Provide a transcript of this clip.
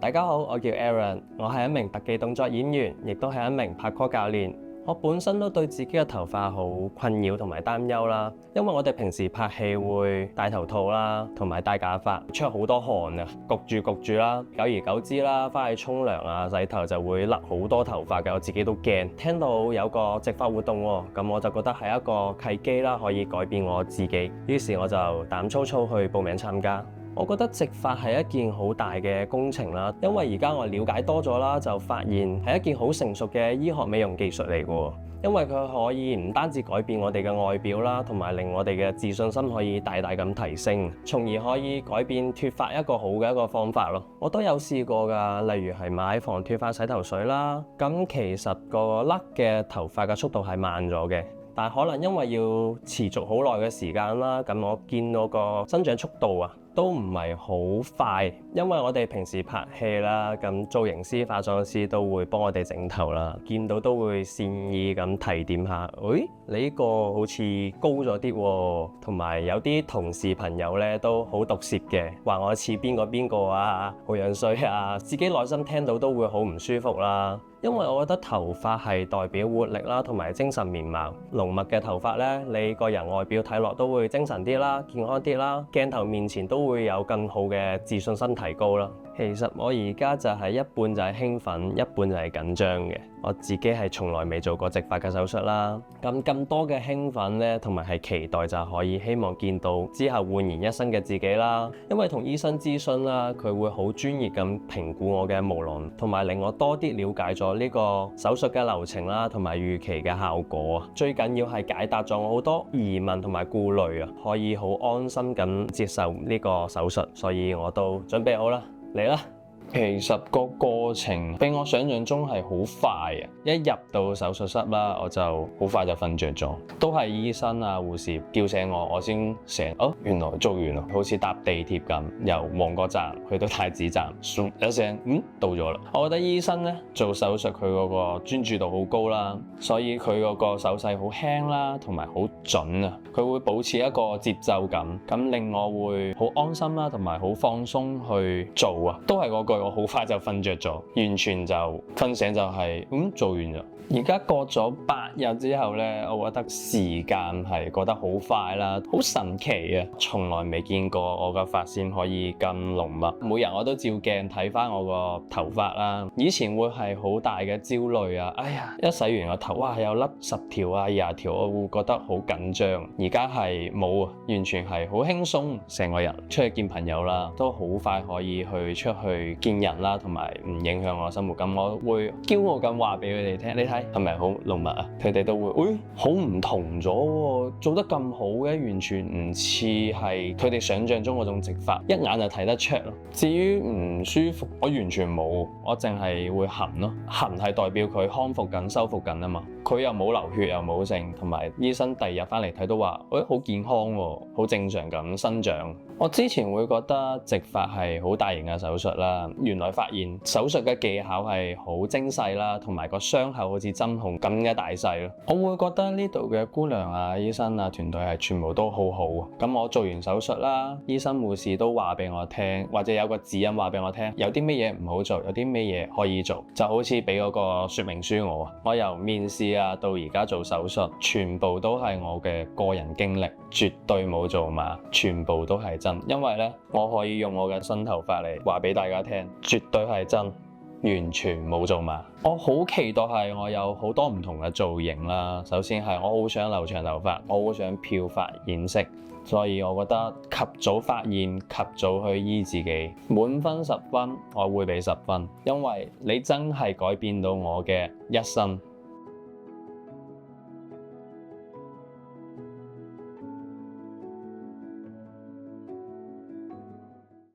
大家好，我叫 Aaron， 我係一名特技動作演員，亦都係一名拍拖教練。我本身都對自己嘅頭髮好困擾同埋擔憂啦，因為我哋平時拍戲會戴頭套啦，同埋戴假髮，出好多汗啊，焗住啦，久而久之啦，翻去沖涼啊、洗頭就會甩好多頭髮嘅，我自己都驚。聽到有個植髮活動喎，咁我就覺得係一個契機啦，可以改變我自己，於是我就膽粗粗去報名參加。我覺得植髮係一件好大嘅工程啦，因為而家我了解多咗啦，就發現係一件好成熟嘅醫學美容技術嚟嘅。因為佢可以唔單止改變我哋嘅外表啦，同埋令我哋嘅自信心可以大大咁提升，從而可以改變脫髮一個好嘅一個方法咯。我都有試過㗎，例如係買防脫髮洗頭水啦，咁其實個甩嘅頭髮嘅速度係慢咗嘅。但可能因為要持續好耐嘅時間啦，咁我見到個生長速度啊都唔係好快，因為我哋平時拍戲啦，咁造型師、化妝師都會幫我哋整頭啦，見到都會善意咁提點下，誒，你呢個好似高咗啲喎，同埋有啲同事朋友咧都好毒舌嘅，話我似邊個啊，好樣衰啊，自己內心聽到都會好唔舒服啦。因為我覺得頭髮係代表活力啦，同埋精神面貌。濃密嘅頭髮咧，你個人外表睇落都會精神啲啦，健康啲啦，鏡頭面前都會有更好嘅自信心提高啦。其實我而家就係一半就係興奮，一半就係緊張嘅。我自己係從來未做過植髮嘅手術啦，咁多嘅興奮咧，同埋係期待就可以希望見到之後煥然一新嘅自己啦。因為同醫生諮詢啦，佢會好專業咁評估我嘅毛囊，同埋令我多啲了解咗呢個手術嘅流程啦，同埋預期嘅效果啊。最緊要係解答咗我好多疑問同埋顧慮啊，可以好安心咁接受呢個手術，所以我都準備好啦。嚟啦！其實個過程比我想象中係好快啊！一入到手術室啦，我就好快就瞓着咗，都係醫生啊、護士叫醒我先醒。哦，原來做完啦，好似搭地鐵咁，由旺角站去到太子站，嗖一聲，到咗啦。我覺得醫生咧做手術佢嗰個專注度好高啦，所以佢嗰個手勢好輕啦，同埋好準啊。佢會保持一個節奏感，咁令我會好安心啦，同埋好放鬆去做啊。都係嗰句。我好快就瞓着咗，完全就瞓醒就係做完咗。而家過咗8日之後咧，我覺得時間係過得好快啦，好神奇啊！從來未見過我個髮線可以咁濃密。每日我都照鏡睇翻我個頭髮啦。以前會係好大嘅焦慮啊！哎呀，一洗完個頭，哇，有甩10條啊、20條，我會覺得好緊張。而家係冇啊，完全係好輕鬆，成個人出去見朋友啦，都好快可以去出去見人啦，同埋唔影響我生活。咁我會驕傲咁話俾佢哋聽，你睇係咪好濃密啊？佢哋都會，好唔同咗喎，做得咁好嘅，完全唔似係佢哋想象中嗰種植髮，一眼就睇得出咯。至於唔舒服，我完全冇，我淨係會痕咯，痕係代表佢康復緊、修復緊啊嘛。佢又冇流血又冇剩，同埋醫生第二日翻嚟睇都話，好健康喎，好正常咁生長。我之前會覺得植髮係好大型嘅手術啦，原來發現手術嘅技巧係好精細啦，同埋個傷口好似針孔咁嘅大細咯。我會覺得呢度嘅姑娘啊、醫生啊團隊係全部都好好。咁我做完手術啦，醫生護士都話俾我聽，或者有個指引話俾我聽，有啲咩嘢唔好做，有啲咩嘢可以做，就好似俾嗰個說明書我。我由面試到而家做手術，全部都係我嘅個人經歷，絕對冇做馬，全部都係真。因為咧，我可以用我嘅新頭髮嚟話俾大家聽，絕對係真，完全冇做馬。我好期待係我有好多唔同嘅造型啦。首先係我好想留長頭髮，我好想漂髮染色，所以我覺得及早發現、及早去醫自己，滿分10分，我會俾10分，因為你真係改變到我嘅一生。